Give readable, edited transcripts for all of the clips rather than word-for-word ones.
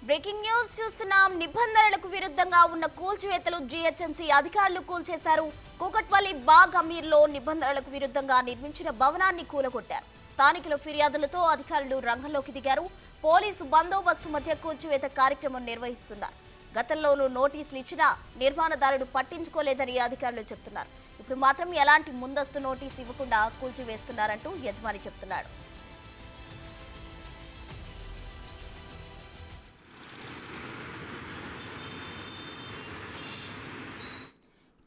Breaking news చూస్తున్నాం. నిబంధనలకు విరుద్ధంగా ఉన్న కూల్చివేతలు జీహెచ్ఎంసీ అధికారులు కూల్చేశారు. కూకట్పల్లి బాగ్ అమీర్లో నిబంధనలకు విరుద్ధంగా నిర్మించిన భవనాన్ని కూలగొట్టారు. స్థానికుల ఫిర్యాదులతో అధికారులు రంగంలోకి దిగారు. పోలీసు బందోబస్తు మధ్య కూల్చివేత కార్యక్రమం నిర్వహిస్తున్నారు. గతంలోనూ నోటీసులు ఇచ్చినా నిర్మాణదారుడు పట్టించుకోలేదని అధికారులు చెబుతున్నారు. ఇప్పుడు మాత్రం ఎలాంటి ముందస్తు నోటీసు ఇవ్వకుండా కూల్చివేస్తున్నారంటూ యజమాని చెబుతున్నాడు.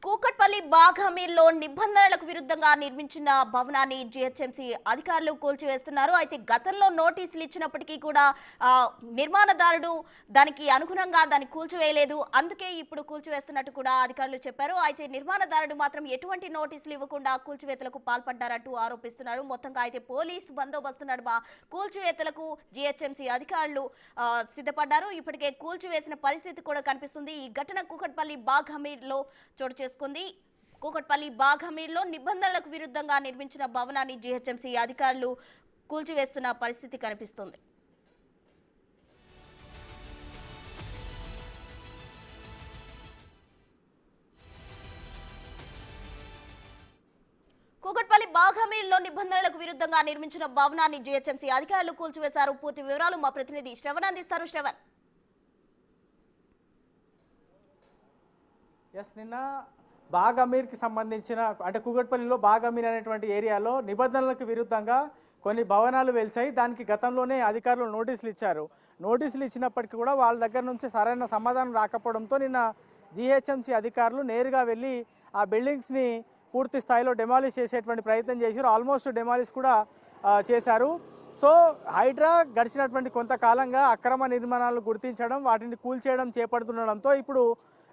కూకట్పల్లి బాగ్ అమీర్లో నిబంధనలకు విరుద్ధంగా నిర్మించిన భవనాన్ని జీహెచ్ఎంసీ అధికారులు కూల్చివేస్తున్నారు. అయితే గతంలో నోటీసులు ఇచ్చినప్పటికీ కూడా నిర్మాణదారుడు దానికి అనుగుణంగా దాన్ని కూల్చివేయలేదు. అందుకే ఇప్పుడు కూల్చివేస్తున్నట్టు కూడా అధికారులు చెప్పారు. అయితే నిర్మాణదారుడు మాత్రం ఎటువంటి నోటీసులు ఇవ్వకుండా కూల్చివేతలకు పాల్పడ్డారంటూ ఆరోపిస్తున్నారు. మొత్తంగా అయితే పోలీసు బందోబస్తు నడుమ కూల్చివేతలకు జీహెచ్ఎంసీ అధికారులు సిద్ధపడ్డారు. ఇప్పటికే కూల్చివేసిన పరిస్థితి కూడా కనిపిస్తుంది. ఈ ఘటన కూకట్పల్లి బాగ్ అమీర్లో చోటు చేసుకుంది. కూకట్పల్లి బాగ్ అమీర్లో నిబంధనలకు విరుద్ధంగా నిర్మించిన భవనాన్ని జీహెచ్ఎంసీ అధికారులు కూల్చివేస్తున్న పరిస్థితి కనిపిస్తుంది. కూకట్పల్లి బాగ్ అమీర్లో నిబంధనలకు విరుద్ధంగా నిర్మించిన భవనాన్ని జీహెచ్ఎంసీ అధికారులు కూల్చివేశారు. పూర్తి వివరాలు మా ప్రతినిధి శ్రవణ్ అందిస్తారు. శ్రవణ్. నిన్న బాగ్ అమీర్కి సంబంధించిన అంటే కూకట్పల్లిలో బాగ్ అమీర్ అనేటువంటి ఏరియాలో నిబంధనలకు విరుద్ధంగా కొన్ని భవనాలు వెలిసాయి. దానికి గతంలోనే అధికారులు నోటీసులు ఇచ్చారు. నోటీసులు ఇచ్చినప్పటికీ కూడా వాళ్ళ దగ్గర నుంచి సరైన సమాధానం రాకపోవడంతో నిన్న జీహెచ్ఎంసీ అధికారులు నేరుగా వెళ్ళి ఆ బిల్డింగ్స్ని పూర్తి స్థాయిలో డెమాలిష్ చేసేటువంటి ప్రయత్నం చేశారు. ఆల్మోస్ట్ డెమాలిష్ కూడా చేశారు. సో హైడ్రా గడిచినటువంటి కొంతకాలంగా అక్రమ నిర్మాణాలు గుర్తించడం, వాటిని కూల్చేయడం చేపడుతుండడంతో ఇప్పుడు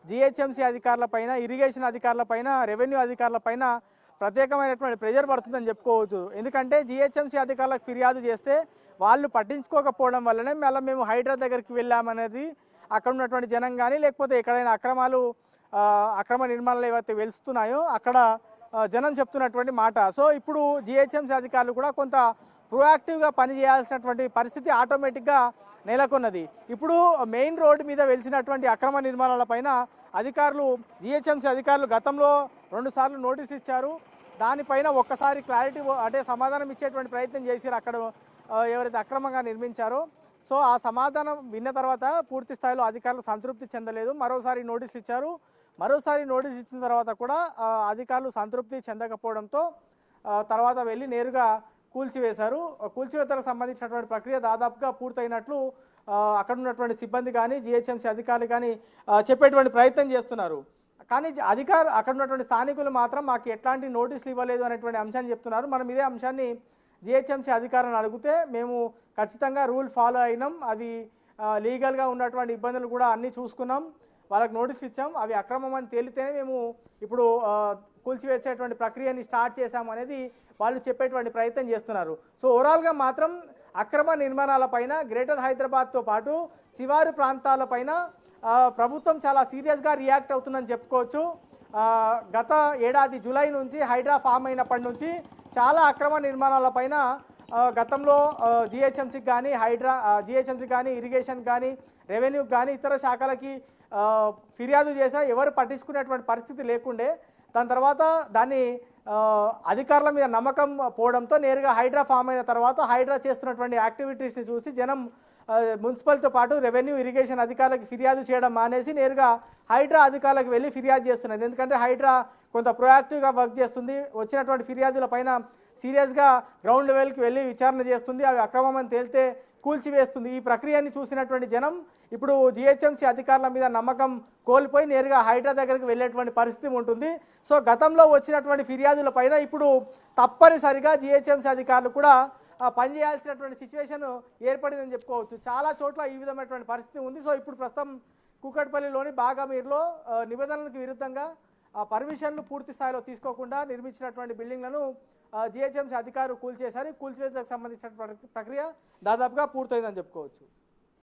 జీహెచ్ఎంసీ అధికారులపైన, ఇరిగేషన్ అధికారులపైన, రెవెన్యూ అధికారులపైన ప్రత్యేకమైనటువంటి ప్రెజర్ పడుతుందని చెప్పుకోవచ్చు. ఎందుకంటే జీహెచ్ఎంసీ అధికారులకు ఫిర్యాదు చేస్తే వాళ్ళు పట్టించుకోకపోవడం వల్లనే మళ్ళీ మేము హైడ్రా దగ్గరికి వెళ్ళామనేది అక్కడ ఉన్నటువంటి జనం కానీ, లేకపోతే ఎక్కడైనా అక్రమ నిర్మాణాలు ఏవైతే వెలుస్తున్నాయో అక్కడ జనం చెప్తున్నటువంటి మాట. సో ఇప్పుడు జీహెచ్ఎంసీ అధికారులు కూడా కొంత ప్రొయాక్టివ్గా పనిచేయాల్సినటువంటి పరిస్థితి ఆటోమేటిక్గా నెలకొన్నది. ఇప్పుడు మెయిన్ రోడ్డు మీద వెలిసినటువంటి అక్రమ నిర్మాణాలపైన జీహెచ్ఎంసీ అధికారులు గతంలో 2 సార్లు నోటీసు ఇచ్చారు. దానిపైన ఒక్కసారి క్లారిటీ అంటే సమాధానం ఇచ్చేటువంటి ప్రయత్నం చేశారు అక్కడ ఎవరైతే అక్రమంగా నిర్మించారో. సో ఆ సమాధానం విన్న తర్వాత పూర్తి స్థాయిలో అధికారులు సంతృప్తి చెందలేదు. మరోసారి నోటీసులు ఇచ్చారు. మరోసారి నోటీసు ఇచ్చిన తర్వాత కూడా అధికారులు సంతృప్తి చెందకపోవడంతో తర్వాత వెళ్ళి నేరుగా కూల్చివేశారు. కూల్చివేతలకు సంబంధించినటువంటి ప్రక్రియ దాదాపుగా పూర్తయినట్లు అక్కడ ఉన్నటువంటి సిబ్బంది కానీ, జీహెచ్ఎంసీ అధికారులు కానీ చెప్పేటువంటి ప్రయత్నం చేస్తున్నారు. కానీ అక్కడ ఉన్నటువంటి స్థానికులు మాత్రం మాకు ఎట్లాంటి నోటీసులు ఇవ్వలేదు అనేటువంటి అంశాన్ని చెప్తున్నారు. మనం ఇదే అంశాన్ని జీహెచ్ఎంసీ అధికారులను అడిగితే మేము ఖచ్చితంగా రూల్ ఫాలో అయినాం, అవి లీగల్గా ఉన్నటువంటి ఇబ్బందులు కూడా అన్నీ చూసుకున్నాం, వాళ్ళకి నోటీసులు ఇచ్చాం, అవి అక్రమం అని తేలితేనే మేము ఇప్పుడు కూల్చివేసేటువంటి ప్రక్రియని స్టార్ట్ చేశాము అనేది వాళ్ళు చెప్పేటువంటి ప్రయత్నం చేస్తున్నారు. సో ఓవరాల్గా మాత్రం అక్రమ నిర్మాణాలపైన గ్రేటర్ హైదరాబాద్తో పాటు శివారు ప్రాంతాలపైన ప్రభుత్వం చాలా సీరియస్గా రియాక్ట్ అవుతుందని చెప్పుకోవచ్చు. గత ఏడాది జూలై నుంచి హైడ్రా ఫామ్ అయినప్పటి నుంచి చాలా అక్రమ నిర్మాణాలపైన గతంలో జీహెచ్ఎంసీకి కానీ ఇరిగేషన్ కానీ రెవెన్యూకి కానీ ఇతర శాఖలకి ఫిర్యాదు చేసినా ఎవరు పట్టించుకునేటువంటి పరిస్థితి లేకుండే. దాని తర్వాత దాన్ని అధికారుల మీద నమ్మకం పోవడంతో నేరుగా హైడ్రా ఫామ్ అయిన తర్వాత హైడ్రా చేస్తున్నటువంటి యాక్టివిటీస్ని చూసి జనం మున్సిపల్తో పాటు రెవెన్యూ, ఇరిగేషన్ అధికారులకు ఫిర్యాదు చేయడం మానేసి నేరుగా హైడ్రా అధికారులకు వెళ్ళి ఫిర్యాదు చేస్తున్నారు. ఎందుకంటే హైడ్రా కొంత ప్రొయాక్టివ్గా వర్క్ చేస్తుంది. వచ్చినటువంటి ఫిర్యాదులపైన సీరియస్గా గ్రౌండ్ లెవెల్కి వెళ్ళి విచారణ చేస్తుంది. అవి అక్రమమని తేలితే కూల్చివేస్తుంది. ఈ ప్రక్రియని చూసినటువంటి జనం ఇప్పుడు జీహెచ్ఎంసీ అధికారుల మీద నమ్మకం కోల్పోయి నేరుగా హైడ్రా దగ్గరికి వెళ్ళేటువంటి పరిస్థితి ఉంటుంది. సో గతంలో వచ్చినటువంటి ఫిర్యాదుల పైన ఇప్పుడు తప్పనిసరిగా జీహెచ్ఎంసీ అధికారులు కూడా పనిచేయాల్సినటువంటి సిచ్యువేషన్ ఏర్పడిందని చెప్పుకోవచ్చు. చాలా చోట్ల ఈ విధమైనటువంటి పరిస్థితి ఉంది. సో ఇప్పుడు ప్రస్తుతం కూకట్పల్లిలోని బాగ్ అమీర్లో నిబంధనలకు విరుద్ధంగా పర్మిషన్లు పూర్తి స్థాయిలో తీసుకోకుండా నిర్మించినటువంటి బిల్డింగ్లను జీహెచ్ఎంసీ అధికారులు కూల్చేశారు. కూల్చివేతకు సంబంధించిన ప్రక్రియ దాదాపుగా పూర్తయిందని చెప్పుకోవచ్చు.